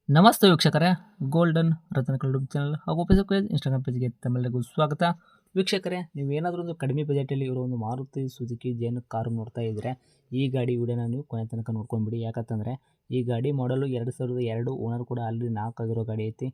ನಮಸ್ತೆ ವೀಕ್ಷಕರೇ, golden ರತ್ನಕಲ್ YouTube channel ಹಾಗೂ ಫೇಸ್ಬುಕ್ ಪೇಜ್, ಇನ್ಸ್ಟಾಗ್ರಾಮ್ ಪೇಜ್ಗೆ ತಮ್ಮೆಲ್ಲರಿಗೂ ಸ್ವಾಗತ. ವೀಕ್ಷಕರೇ, ನೀವೇನಾದರೂ ಒಂದು ಕಡಿಮೆ ಬಜೆಟಲ್ಲಿ ಇರೋ ಒಂದು ಮಾರುತಿ ಸುಜುಕಿ ಜೇನ್ ಕಾರು ನೋಡ್ತಾ ಇದ್ದರೆ ಈ ಗಾಡಿ ವಿಡಿಯೋನ ನೀವು ಕೊನೆ ತನಕ ನೋಡ್ಕೊಂಡ್ಬಿಡಿ. ಯಾಕಂತಂದರೆ ಈ ಗಾಡಿ ಮಾಡಲು 2002 ಓನರ್ ಕೂಡ ಆಲ್ರೆಡಿ 4 ಆಗಿರೋ ಗಾಡಿ ಐತಿ.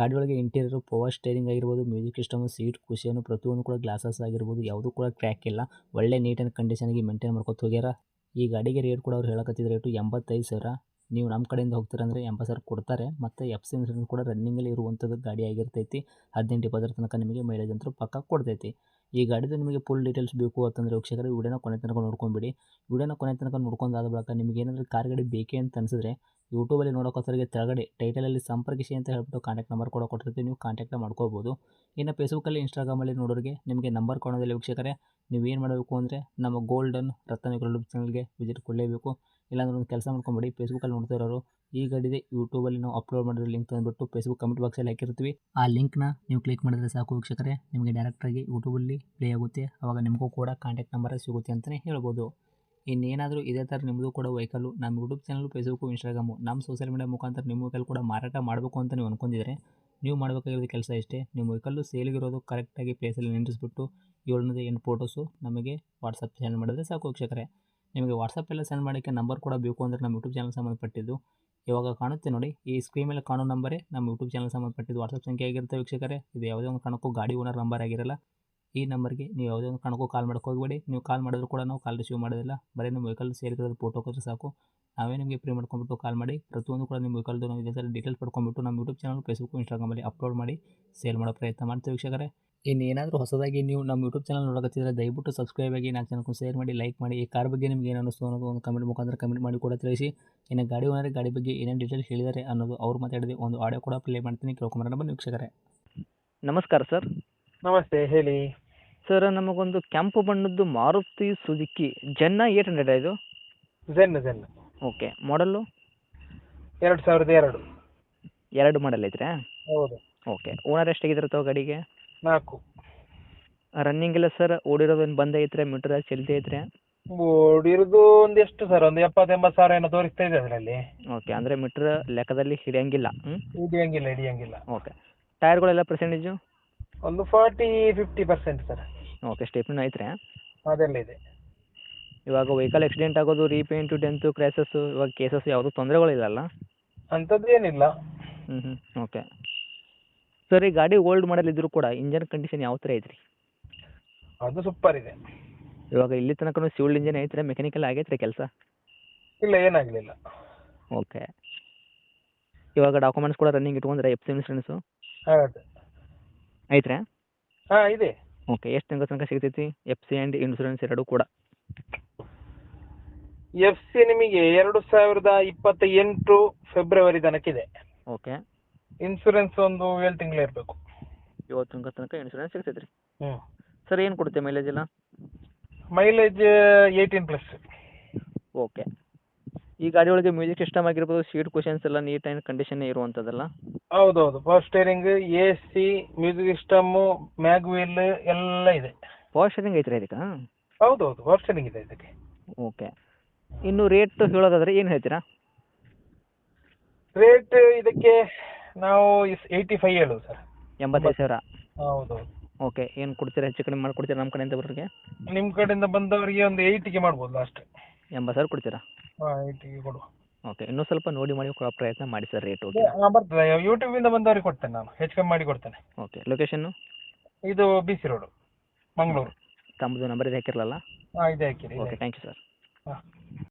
ಗಾಡಿ ಒಳಗೆ ಇಂಟೀರಿಯರ್ ಪವರ್ ಸ್ಟೇರಿಂಗ್ ಆಗಿರ್ಬೋದು, ಮ್ಯೂಸಿಕ್ ಸಿಸ್ಟಮು, ಸೀಟ್ ಕುಷನು ಪ್ರತಿಯೊಂದು ಕೂಡ ಗ್ಲಾಸಸ್ ಆಗಿರ್ಬೋದು, ಯಾವುದೂ ಕೂಡ ಕ್ರ್ಯಾಕ್ ಇಲ್ಲ. ಒಳ್ಳೆ ನೀಟ್ ಆ್ಯಂಡ್ ಕಂಡೀಷನ್ಗೆ ಮೇಂಟೈನ್ ಮಾಡ್ಕೊತ ಹೋಗ್ಯಾರ. ಈ ಗಾಡಿಗೆ ರೇಟ್ ಕೂಡ ಅವ್ರು ಹೇಳಕತ್ತಿದ ರೇಟು 85,000. ನೀವು ನಮ್ಮ ಕಡೆಯಿಂದ ಹೋಗ್ತೀರಂದರೆ 80,000 ಕೊಡ್ತಾರೆ. ಮತ್ತು ಎಫ್ ಸಿ ಇನ್ಸೂರೆನ್ಸ್ ಕೂಡ ರನ್ನಿಂಗಲ್ಲಿ ಇರುವಂಥದ್ದು ಗಾಡಿ ಆಗಿರ್ತೈತಿ. 18-20 ತನಕ ನಿಮಗೆ ಮೈಲೇಜ್ ಅಂತೂ ಪಕ್ಕ ಕೊಡ್ತೈತಿ. ಈ ಗಾಡಿದು ನಿಮಗೆ ಫುಲ್ ಡೀಟೇಲ್ಸ್ ಬೇಕು ಅಂತಂದರೆ ವೀಕ್ಷಕರೇ ವಿಡಿಯೋನ ಕೊನೆ ತನಕ ನೋಡ್ಕೊಂಬಿಡಿ. ವಿಡಿಯೋನ ಕೊನೆ ತನಕ ನೋಡ್ಕೊಂಡಾದ ಬಳಿಕ ನಿಮಗೆ ಏನಾದರೂ ಕಾರ್ ಗಾಡಿ ಬೇಕೇ ಅಂತ ಅನಿಸಿದ್ರೆ ಯೂಟ್ಯೂಬಲ್ಲಿ ನೋಡೋಕೋಸರಿಗೆ ಕೆಳಗಡೆ ಟೈಟಲಲ್ಲಿ ಸಂಪರ್ಕಿಸಿ ಅಂತ ಹೇಳ್ಬಿಟ್ಟು ಕಾಂಟ್ಯಾಕ್ಟ್ ನಂಬರ್ ಕೂಡ ಕೊಟ್ಟಿರ್ತೀವಿ, ನೀವು ಕಾಂಟ್ಯಾಕ್ಟ್ ಮಾಡ್ಕೋಬೋದು. ಇನ್ನು ಫೇಸ್ಬುಕ್ಕಲ್ಲಿ, ಇನ್ಸ್ಟಾಗ್ರಾಮಲ್ಲಿ ನೋಡೋರಿಗೆ ನಿಮಗೆ ನಂಬರ್ ಕೊಡೋದಿಲ್ಲ ವೀಕ್ಷಕರೇ. ನೀವೇನು ಮಾಡಬೇಕು ಅಂದರೆ ನಮ್ಮ ಗೋಲ್ಡನ್ ರತ್ನಕಲ್ ಯೂಟ್ಯೂಬ್ ಚಾನಲ್ಗೆ ವಿಸಿಟ್ ಕೊಡಲೇಬೇಕು. ಇಲ್ಲಾಂದ್ರೆ ಒಂದು ಕೆಲಸ ಮಾಡ್ಕೊಂಬಿಡಿ, ಫೇಸ್ಬುಕ್ಕಲ್ಲಿ ನೋಡ್ತಾ ಇರೋರು ಈ ಗಾಡಿದೆ ಯೂಟ್ಯೂಬಲ್ಲಿ ನಾವು ಅಪ್ಲೋಡ್ ಮಾಡಿರೋ ಲಿಂಕ್ ತಂದುಬಿಟ್ಟು ಫೇಸ್ಬುಕ್ ಕಮೆಂಟ್ ಬಾಕ್ಸಲ್ಲಿ ಹಾಕಿರ್ತೀವಿ. ಆ ಲಿಂಕ್ನ ನೀವು ಕ್ಲಿಕ್ ಮಾಡಿದ್ರೆ ಸಾಕು ವೀಕ್ಷಕರೇ, ನಿಮಗೆ ಡೈರೆಕ್ಟಾಗಿ ಯೂಟ್ಯೂಬಲ್ಲಿ ಪ್ಲೇ ಆಗುತ್ತೆ. ಆವಾಗ ನಿಮಗೂ ಕೂಡ ಕಾಂಟ್ಯಾಕ್ಟ್ ನಂಬರ್ ಸಿಗುತ್ತೆ ಅಂತಲೇ ಹೇಳ್ಬೋದು. ಇನ್ನೇನಾದರೂ ಇದೇ ಥರ ನಿಮ್ಮದು ಕೂಡ ವೆಹಿಕಲ್ಲು ನಮ್ಮ ಯೂಟ್ಯೂಬ್ ಚಾನಲ್, ಫೇಸ್ಬುಕ್ಕು, ಇನ್ಸ್ಟಾಗ್ರಾಮು, ನಮ್ಮ ಸೋಷಿಯಲ್ ಮೀಡಿಯಾ ಮುಖಾಂತರ ನಿಮ್ಮ ವೆಹಿಕಲ್ ಕೂಡ ಮಾರಾಟ ಮಾಡಬೇಕು ಅಂತ ನೀವು ಅಂದ್ಕೊಂಡಿದ್ರೆ ನೀವು ಮಾಡಬೇಕಾಗಿರೋದು ಕೆಲಸ ಇಷ್ಟೇ. ನಿಮ್ಮ ವೆಹಿಕಲ್ಲು ಸೇಲಿಗಿರೋದು ಕರೆಕ್ಟಾಗಿ ಪ್ಲೇಸಲ್ಲಿ ನಿಲ್ಲಿಸ್ಬಿಟ್ಟು 7-8 ಫೋಟೋಸು ನಮಗೆ ವಾಟ್ಸಪ್ ಸೆಂಡ್ ಮಾಡಿದ್ರೆ ಸಾಕು ವೀಕ್ಷಕರೇ. ನಿಮಗೆ ವಾಟ್ಸಪ್ಪೆಲ್ಲ ಸೆಂಡ್ ಮಾಡೋಕ್ಕೆ ನಂಬರ್ ಕೂಡ ಬೇಕು ಅಂದರೆ ನಮ್ಮ ಯೂಟ್ಯೂಬ್ ಚಾನಲ್ ಸಂಬಂಧಪಟ್ಟಿದ್ದು ಇವಾಗ ಕಾಣುತ್ತೆ ನೋಡಿ, ಈ ಸ್ಕ್ರೀನ್ ಮೇಲೆ ಕಾಣೋ ನಂಬರೇ ನಮ್ಮ ಯೂಟ್ಯೂಬ್ ಚಾನಲ್ ಸಂಬಂಧಪಟ್ಟಿದ್ದು ವಾಟ್ಸಪ್ ಸಂಖ್ಯೆ ಆಗಿರುತ್ತೆ ವೀಕ್ಷಕರೇ. ಇದು ಯಾವುದೇ ಒಂದು ಕಾರಣಕ್ಕೂ ಗಾಡಿ ಓನರ್ ನಂಬರ್ ಆಗಿರಲ್ಲ. ಈ ನಂಬರ್ಗೆ ನೀವು ಯಾವುದೇ ಒಂದು ಕಾರಣಕ್ಕೂ ಕಾಲ್ ಮಾಡೋಕೆ ಹೋಗಬೇಡಿ. ನೀವು ಕಾಲ್ ಮಾಡಿದ್ರು ಕೂಡ ನಾವು ಕಾಲ್ ರಿಸೀವ್ ಮಾಡೋದಿಲ್ಲ. ಬರೀ ನಿಮ್ಮ ವೆಹಿಕಲ್ ಸೇರಿರೋದು ಫೋಟೋ ಕೊಟ್ಟರೆ ಸಾಕು, ನಾವೇ ನಿಮಗೆ ಫ್ರೀ ಮಾಡ್ಕೊಂಡ್ಬಿಟ್ಟು ಕಾಲ್ ಮಾಡಿ ಪ್ರತಿಯೊಂದು ಕೂಡ ನಿಮ್ಮ ವೆಹಿಕಲ್ದು ನಾವು ಇದೇ ಥರ ಡೀಟೇಲ್ಸ್ ಪಡ್ಕೊಂಡ್ಬಿಟ್ಟು ನಮ್ಮ ಯೂಟ್ಯೂಬ್ ಚಾನಲ್, ಫೇಸ್ಬುಕ್, ಇನ್ಸ್ಟಾಗ್ರಾಮಲ್ಲಿ ಅಪ್ಲೋಡ್ ಮಾಡಿ ಸೇಲ್ ಮಾಡೋ ಪ್ರಯತ್ನ ಮಾಡ್ತೀವಿ ವೀಕ್ಷಕರೇ. ಇನ್ನೇನಾದರೂ ಹೊಸದಾಗಿ ನೀವು ನಮ್ಮ ಯೂಟ್ಯೂಬ್ ಚಾನಲ್ ನೋಡೋಕತ್ತಿದ್ರೆ ದಯವಿಟ್ಟು ಸಬ್ಸ್ಕ್ರೈಬ್ ಆಗಿ, ನಾಲ್ಕು ಜನಕ್ಕೂ ಶೇರ್ ಮಾಡಿ, ಲೈಕ್ ಮಾಡಿ. ಈ ಕಾರ್ ಬಗ್ಗೆ ನಿಮ್ಗೆ ಏನು ಅನ್ನಿಸ್ತು ಅನ್ನೋದು ಒಂದು ಕಮೆಂಟ್ ಮುಖಾಂತರ ಕಮೆಂಟ್ ಮಾಡಿ ಕೂಡ ತಿಳಿಸಿ. ಇನ್ನು ಗಾಡಿ ಓನರ್ ಗಾಡಿ ಬಗ್ಗೆ ಏನೇನು ಡೀಟೇಲ್ಸ್ ಹೇಳಿದ್ದಾರೆ ಅನ್ನೋದು ಅವ್ರು ಮಾತಾಡಿದ ಒಂದು ಆಡಿಯೋ ಕೂಡ ಪ್ಲೇ ಮಾಡ್ತೀನಿ, ಕೇಳ್ಕೊಂಬರೋಣ ಬನ್ನಿ ವೀಕ್ಷಕರೇ. ನಮಸ್ಕಾರ ಸರ್. ನಮಸ್ತೆ, ಹೇಳಿ. ಸರ್, ನಮಗೊಂದು ಕೆಂಪು ಬಣ್ಣದ್ದು ಮಾರುತಿ ಸುಜುಕಿ ಜೆನ್ನ 800 ಇದು. ಝೆನ್ ಓಕೆ, ಮಾಡಲ್ಲು 2002. 2 ಮಾಡಲ್ ಐತ್ರಾ? ಹೌದು. ಓಕೆ, ಓನರ್ ಎಷ್ಟಾಗಿದ್ರೆ ತಾವು ಗಾಡಿಗೆ? 4. ರನ್ನಿಂಗ್ ಇಲ್ಲ ಸರ್, ಓಡಿರೋದು ಏನು ಬಂದ್ ಐತ್ರಿ, ಮೀಟರ್ ಚಲ್ತಿ ಐತ್ರಿ? ಓಡಿರೋದು ಒಂದು ಎಷ್ಟು ಸರ್, ಒಂದು 70-80 ಸಾವಿರ ಏನೋ ತೋರಿಸ್ತಾ ಇದೆ ಅದರಲ್ಲಿ. ಓಕೆ, ಅಂದರೆ ಮೀಟ್ರ್ ಲೆಕ್ಕದಲ್ಲಿ ಹಿಡಿಯಂಗಿಲ್ಲ. ಹಿಡಿಯಂಗಿಲ್ಲ. Okay, ಟೈರ್ಗಳೆಲ್ಲ percentage? ಒಂದು 40-50% ಸರ್. ಓಕೆ, ಸ್ಟೆಪ್ನೂ ಐತ್ರಿ? ಅದೆಲ್ಲ ಇದೆ. ಇವಾಗ ವೆಹಿಕಲ್ ಆಕ್ಸಿಡೆಂಟ್ ಆಗೋದು, ರೀಪೇಂಟು, ಡೆಂತು, ಕ್ರ್ಯಾಸಸ್ಸು, ಇವಾಗ ಕೇಸಸ್ ಯಾವುದೂ ತೊಂದರೆಗಳಿಲ್ಲಲ್ಲ? ಅಂಥದ್ದು ಏನಿಲ್ಲ. ಓಕೆ ಸರ್, ಈ ಗಾಡಿ ಓಲ್ಡ್ ಮಾಡಲ್ ಇದ್ದರೂ ಕೂಡ ಇಂಜನ್ ಕಂಡೀಷನ್ ಯಾವ ಥರ ಐತ್ರಿ? ಅದು ಸೂಪರ್ ಇದೆ. ಇವಾಗ ಇಲ್ಲಿ ತನಕ ಸಿವಿಲ್ ಇಂಜನ್ ಐತ್ರಿ, ಮೆಕ್ಯಾನಿಕಲ್ ಆಗೈತ್ರಿ ಕೆಲಸ? ಇಲ್ಲ, ಏನಾಗಲಿಲ್ಲ. ಓಕೆ, ಇವಾಗ ಡಾಕ್ಯುಮೆಂಟ್ಸ್ ಕೂಡ ರನ್ನಿಂಗ್ ಇಟ್ಕೊಂಡ್ರೆ ಎಫ್ ಸಿ ಇನ್ಸೂರೆನ್ಸು ಹೌದು. ಐತ್ರಾ? ಹಾಂ, ಇದೆ. ಓಕೆ, ಎಷ್ಟು ತಿಂಗಳ ತನಕ ಸಿಗ್ತೈತಿ ಎಫ್ ಸಿ ಆ್ಯಂಡ್ ಇನ್ಸೂರೆನ್ಸ್ ಎರಡೂ ಕೂಡ? ಎಫ್ ಸಿ ನಿಮಗೆ 2028 ಫೆಬ್ರವರಿ ತನಕಿದೆ. ಓಕೆ, ಇನ್ಸೂರೆನ್ಸ್ ಒಂದು 7 ತಿಂಗಳು ಇರಬೇಕು. 7 ತಿಂಗಳ ತನಕ ಇನ್ಸೂರೆನ್ಸ್ ಸಿಗ್ತೈತೆ ರೀ. ಹ್ಞೂ. ಸರ್, ಏನು ಕೊಡುತ್ತೆ ಮೈಲೇಜ್ ಎಲ್ಲ? ಮೈಲೇಜ್ 18+. ಓಕೆ, ಈ ಗಾಡಿ ಒಳಗೆ ಮ್ಯೂಸಿಕ್ ಸಿಸ್ಟಮ್ ಆಗಿರ್ಬೋದು, ಸೀಟ್ ಕುಷನ್ಸ್ ಎಲ್ಲ ನೀಟ್ ಆ್ಯಂಡ್ ಕಂಡೀಷನ್ನೇ ಇರುವಂಥದ್ದಲ್ಲ? ಹೌದೌದು, power steering, AC, music system, mag wheel ಎಲ್ಲ ಇದೆ. ಪವರ್ ಸ್ಟೇರಿಂಗ್ ಐತ್ರಿ ಇದಕ್ಕೆ? ಹೌದೌದು, ಪವರ್ ಸ್ಟೇರಿಂಗ್ ಇದೆ ಇದಕ್ಕೆ. ಓಕೆ, ಇನ್ನು ರೇಟ್ ಹೇಳೋದಾದ್ರೆ ಏನು ಹೇಳ್ತೀರಾ? ರೇಟ್ ಇದಕ್ಕೆ ನಾವು 85 ಹೇಳುದು ಸರ್. 85,000? ಹೌದೌದು. ಓಕೆ, ಏನು ಕೊಡ್ತೀರಾ, ಹೆಚ್ಚು ಕಡಿಮೆ ಮಾಡಿಕೊಡ್ತೀರಾ ನಮ್ಮ ಕಡೆಯಿಂದ ಬರೋರಿಗೆ? ನಿಮ್ಮ ಕಡೆಯಿಂದ ಬಂದವರಿಗೆ ಒಂದು 8ಗೆ ಮಾಡ್ಬೋದು ಲಾಸ್ಟ್. 80,000 ಕೊಡ್ತೀರಾ? ಹಾಂ, 8ಗೆ ಕೊಡುವ. ಓಕೆ, ಇನ್ನೂ ಸ್ವಲ್ಪ ನೋಡಿ ಮಾಡಿ ಕೊಡೋ ಪ್ರಯತ್ನ ಮಾಡಿ ಸರ್ ರೇಟ್. ಓಕೆ, ಬರ್ತದೆ, ಯೂಟ್ಯೂಬಿಂದ ಬಂದವರಿಗೆ ಕೊಡ್ತೇನೆ, ನಾನು ಹೆಚ್ಚು ಕಮ್ಮಿ ಮಾಡಿ ಕೊಡ್ತೇನೆ. Okay, location? ಇದು BC ರೋಡು, ಮಂಗಳೂರು. ತಮ್ಮದು ನಂಬರ್ ಇದು ಹಾಕಿರಲ್ಲ? ಹಾಂ, ಇದೆ ಹಾಕಿರಿ. Okay, thank you sir. ಹಾಂ.